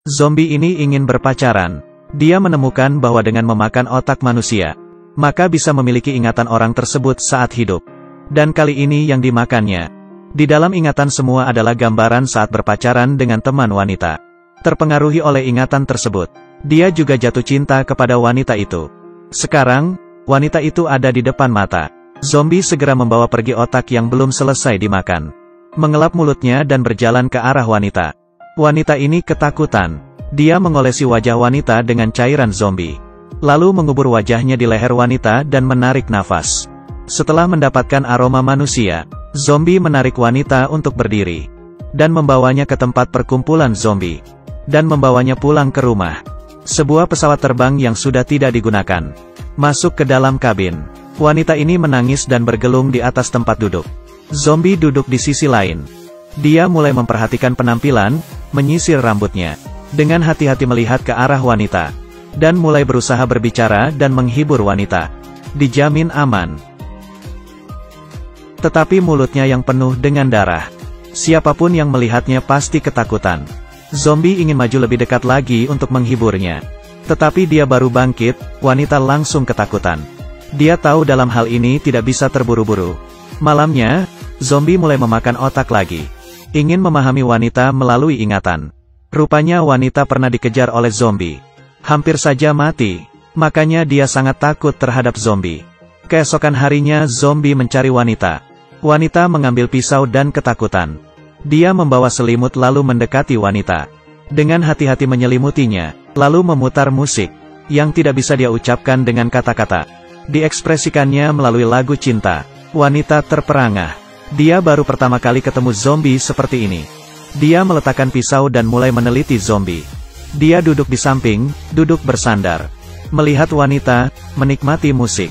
Zombie ini ingin berpacaran. Dia menemukan bahwa dengan memakan otak manusia, maka bisa memiliki ingatan orang tersebut saat hidup. Dan kali ini yang dimakannya. Di dalam ingatan semua adalah gambaran saat berpacaran dengan teman wanita. Terpengaruhi oleh ingatan tersebut, dia juga jatuh cinta kepada wanita itu. Sekarang, wanita itu ada di depan mata. Zombie segera membawa pergi otak yang belum selesai dimakan. Mengelap mulutnya dan berjalan ke arah wanita. Wanita ini ketakutan. Dia mengolesi wajah wanita dengan cairan zombie. Lalu mengubur wajahnya di leher wanita dan menarik nafas. Setelah mendapatkan aroma manusia, zombie menarik wanita untuk berdiri. Dan membawanya ke tempat perkumpulan zombie. Dan membawanya pulang ke rumah. Sebuah pesawat terbang yang sudah tidak digunakan. Masuk ke dalam kabin. Wanita ini menangis dan bergelung di atas tempat duduk. Zombie duduk di sisi lain. Dia mulai memperhatikan penampilan, menyisir rambutnya. Dengan hati-hati melihat ke arah wanita. Dan mulai berusaha berbicara dan menghibur wanita. Dijamin aman. Tetapi mulutnya yang penuh dengan darah. Siapapun yang melihatnya pasti ketakutan. Zombie ingin maju lebih dekat lagi untuk menghiburnya. Tetapi dia baru bangkit, wanita langsung ketakutan. Dia tahu dalam hal ini tidak bisa terburu-buru. Malamnya, zombie mulai memakan otak lagi. Ingin memahami wanita melalui ingatan. Rupanya wanita pernah dikejar oleh zombie. Hampir saja mati. Makanya dia sangat takut terhadap zombie. Keesokan harinya zombie mencari wanita. Wanita mengambil pisau dan ketakutan. Dia membawa selimut lalu mendekati wanita. Dengan hati-hati menyelimutinya, lalu memutar musik. Yang tidak bisa dia ucapkan dengan kata-kata. Diekspresikannya melalui lagu cinta. Wanita terperangah. Dia baru pertama kali ketemu zombie seperti ini. Dia meletakkan pisau dan mulai meneliti zombie. Dia duduk di samping, duduk bersandar. Melihat wanita, menikmati musik.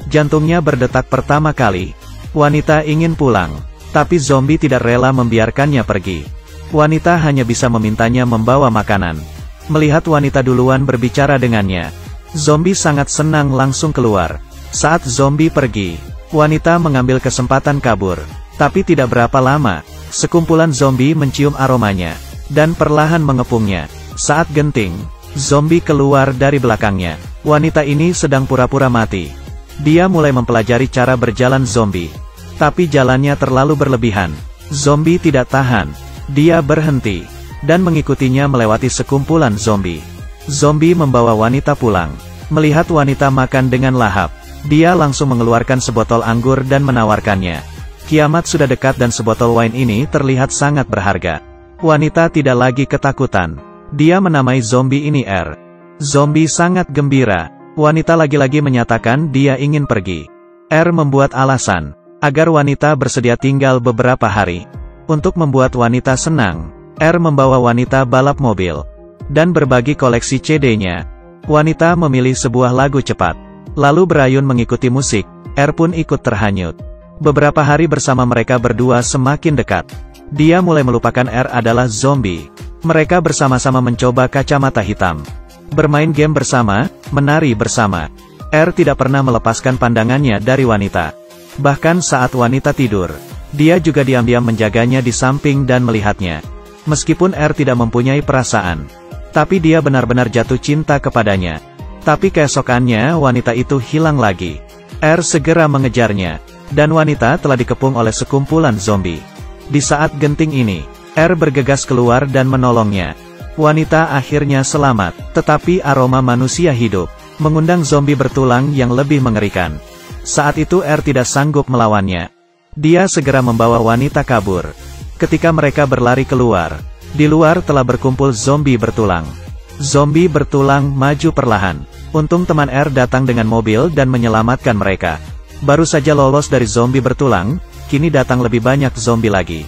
Jantungnya berdetak pertama kali. Wanita ingin pulang. Tapi zombie tidak rela membiarkannya pergi. Wanita hanya bisa memintanya membawa makanan. Melihat wanita duluan berbicara dengannya, zombie sangat senang langsung keluar. Saat zombie pergi, wanita mengambil kesempatan kabur. Tapi tidak berapa lama, sekumpulan zombie mencium aromanya, dan perlahan mengepungnya. Saat genting, zombie keluar dari belakangnya. Wanita ini sedang pura-pura mati. Dia mulai mempelajari cara berjalan zombie. Tapi jalannya terlalu berlebihan. Zombie tidak tahan. Dia berhenti, dan mengikutinya melewati sekumpulan zombie. Zombie membawa wanita pulang. Melihat wanita makan dengan lahap, dia langsung mengeluarkan sebotol anggur dan menawarkannya. Kiamat sudah dekat dan sebotol wine ini terlihat sangat berharga. Wanita tidak lagi ketakutan. Dia menamai zombie ini R. Zombie sangat gembira. Wanita lagi-lagi menyatakan dia ingin pergi. R membuat alasan, agar wanita bersedia tinggal beberapa hari. Untuk membuat wanita senang, R membawa wanita balap mobil. Dan berbagi koleksi CD-nya. Wanita memilih sebuah lagu cepat. Lalu berayun mengikuti musik, R pun ikut terhanyut. Beberapa hari bersama mereka berdua semakin dekat. Dia mulai melupakan R adalah zombie. Mereka bersama-sama mencoba kacamata hitam. Bermain game bersama, menari bersama. R tidak pernah melepaskan pandangannya dari wanita. Bahkan saat wanita tidur, dia juga diam-diam menjaganya di samping dan melihatnya. Meskipun R tidak mempunyai perasaan, tapi dia benar-benar jatuh cinta kepadanya. Tapi keesokannya wanita itu hilang lagi. R segera mengejarnya. Dan wanita telah dikepung oleh sekumpulan zombie. Di saat genting ini, R bergegas keluar dan menolongnya. Wanita akhirnya selamat, tetapi aroma manusia hidup mengundang zombie bertulang yang lebih mengerikan. Saat itu R tidak sanggup melawannya. Dia segera membawa wanita kabur. Ketika mereka berlari keluar, di luar telah berkumpul zombie bertulang. Zombie bertulang maju perlahan. Untung teman R datang dengan mobil dan menyelamatkan mereka. Baru saja lolos dari zombie bertulang, kini datang lebih banyak zombie lagi.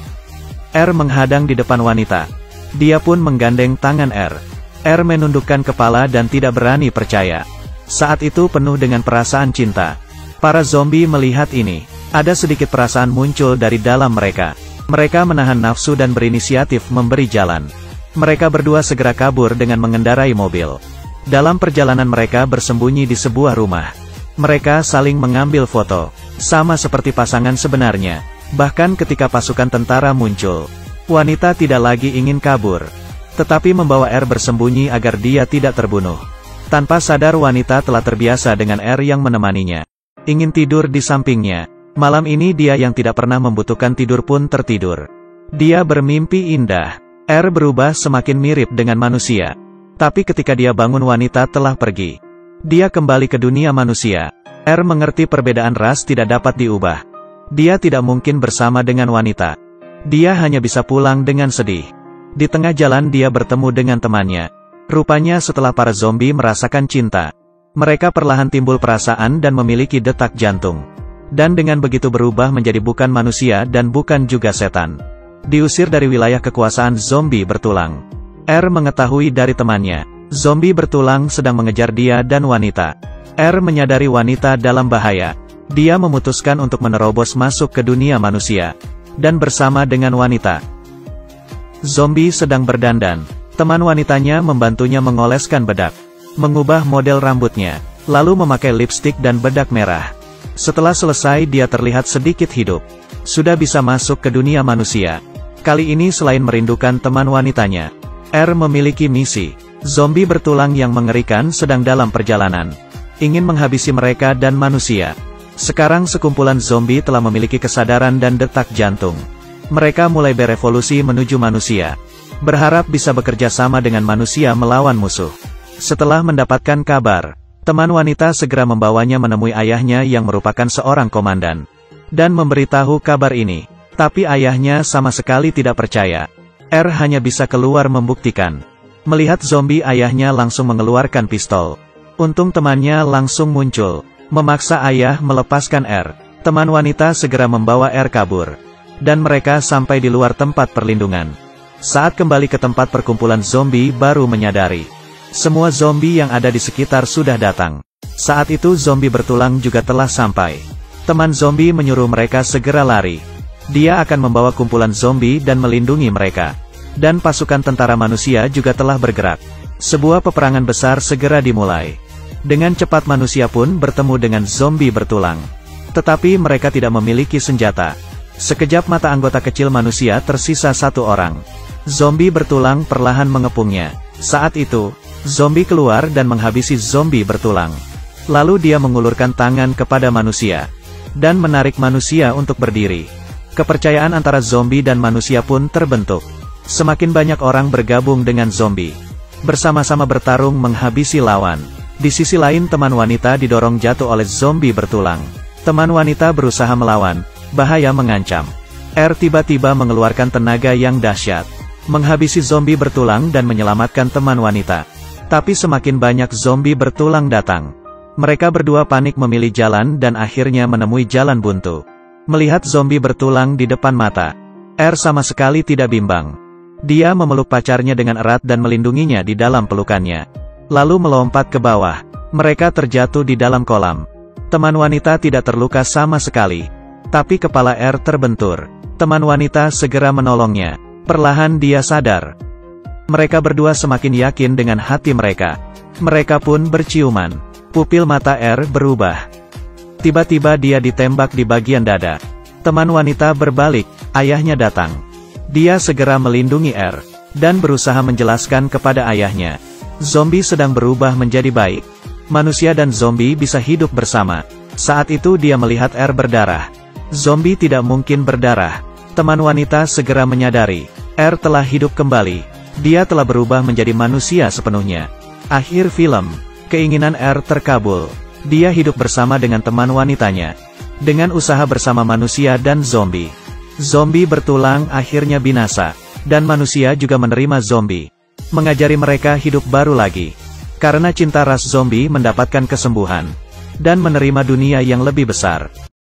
R menghadang di depan wanita. Dia pun menggandeng tangan R. R menundukkan kepala dan tidak berani percaya. Saat itu penuh dengan perasaan cinta. Para zombie melihat ini. Ada sedikit perasaan muncul dari dalam mereka. Mereka menahan nafsu dan berinisiatif memberi jalan. Mereka berdua segera kabur dengan mengendarai mobil. Dalam perjalanan mereka bersembunyi di sebuah rumah. Mereka saling mengambil foto. Sama seperti pasangan sebenarnya. Bahkan ketika pasukan tentara muncul, wanita tidak lagi ingin kabur. tetapi membawa R bersembunyi agar dia tidak terbunuh. Tanpa sadar wanita telah terbiasa dengan R yang menemaninya. Ingin tidur di sampingnya. Malam ini dia yang tidak pernah membutuhkan tidur pun tertidur. Dia bermimpi indah. R berubah semakin mirip dengan manusia. Tapi ketika dia bangun wanita telah pergi. Dia kembali ke dunia manusia. R mengerti perbedaan ras tidak dapat diubah. Dia tidak mungkin bersama dengan wanita. Dia hanya bisa pulang dengan sedih. Di tengah jalan dia bertemu dengan temannya. Rupanya setelah para zombie merasakan cinta, mereka perlahan timbul perasaan dan memiliki detak jantung. Dan dengan begitu berubah menjadi bukan manusia dan bukan juga setan. Diusir dari wilayah kekuasaan zombie bertulang. R mengetahui dari temannya, zombie bertulang sedang mengejar dia dan wanita. R menyadari wanita dalam bahaya. Dia memutuskan untuk menerobos masuk ke dunia manusia. Dan bersama dengan wanita. Zombie sedang berdandan. Teman wanitanya membantunya mengoleskan bedak, mengubah model rambutnya, lalu memakai lipstik dan bedak merah. Setelah selesai dia terlihat sedikit hidup. Sudah bisa masuk ke dunia manusia. Kali ini selain merindukan teman wanitanya, R memiliki misi. Zombie bertulang yang mengerikan sedang dalam perjalanan. Ingin menghabisi mereka dan manusia. Sekarang sekumpulan zombie telah memiliki kesadaran dan detak jantung. Mereka mulai berevolusi menuju manusia. Berharap bisa bekerja sama dengan manusia melawan musuh. Setelah mendapatkan kabar, teman wanita segera membawanya menemui ayahnya yang merupakan seorang komandan. Dan memberitahu kabar ini. Tapi ayahnya sama sekali tidak percaya. R hanya bisa keluar membuktikan. Melihat zombie ayahnya langsung mengeluarkan pistol. Untung temannya langsung muncul. Memaksa ayah melepaskan R. Teman wanita segera membawa R kabur. Dan mereka sampai di luar tempat perlindungan. Saat kembali ke tempat perkumpulan zombie baru menyadari. Semua zombie yang ada di sekitar sudah datang. Saat itu zombie bertulang juga telah sampai. Teman zombie menyuruh mereka segera lari. Dia akan membawa kumpulan zombie dan melindungi mereka. Dan pasukan tentara manusia juga telah bergerak. Sebuah peperangan besar segera dimulai. Dengan cepat manusia pun bertemu dengan zombie bertulang. Tetapi mereka tidak memiliki senjata. Sekejap mata anggota kecil manusia tersisa satu orang. Zombie bertulang perlahan mengepungnya. Saat itu, zombie keluar dan menghabisi zombie bertulang. Lalu dia mengulurkan tangan kepada manusia. Dan menarik manusia untuk berdiri. Kepercayaan antara zombie dan manusia pun terbentuk. Semakin banyak orang bergabung dengan zombie. Bersama-sama bertarung menghabisi lawan. Di sisi lain teman wanita didorong jatuh oleh zombie bertulang. Teman wanita berusaha melawan. Bahaya mengancam. R tiba-tiba mengeluarkan tenaga yang dahsyat. Menghabisi zombie bertulang dan menyelamatkan teman wanita. Tapi semakin banyak zombie bertulang datang. Mereka berdua panik memilih jalan dan akhirnya menemui jalan buntu. Melihat zombie bertulang di depan mata, R sama sekali tidak bimbang. Dia memeluk pacarnya dengan erat dan melindunginya di dalam pelukannya. Lalu melompat ke bawah. Mereka terjatuh di dalam kolam. Teman wanita tidak terluka sama sekali. Tapi kepala R terbentur. Teman wanita segera menolongnya. Perlahan dia sadar. Mereka berdua semakin yakin dengan hati mereka. Mereka pun berciuman. Pupil mata R berubah. Tiba-tiba dia ditembak di bagian dada. Teman wanita berbalik, ayahnya datang. Dia segera melindungi R. Dan berusaha menjelaskan kepada ayahnya. Zombie sedang berubah menjadi baik. Manusia dan zombie bisa hidup bersama. Saat itu dia melihat R berdarah. Zombie tidak mungkin berdarah. Teman wanita segera menyadari. R telah hidup kembali. Dia telah berubah menjadi manusia sepenuhnya. Akhir film. Keinginan R terkabul. Dia hidup bersama dengan teman wanitanya. Dengan usaha bersama manusia dan zombie. Zombie bertulang akhirnya binasa. Dan manusia juga menerima zombie. Mengajari mereka hidup baru lagi. Karena cinta ras zombie mendapatkan kesembuhan. Dan menerima dunia yang lebih besar.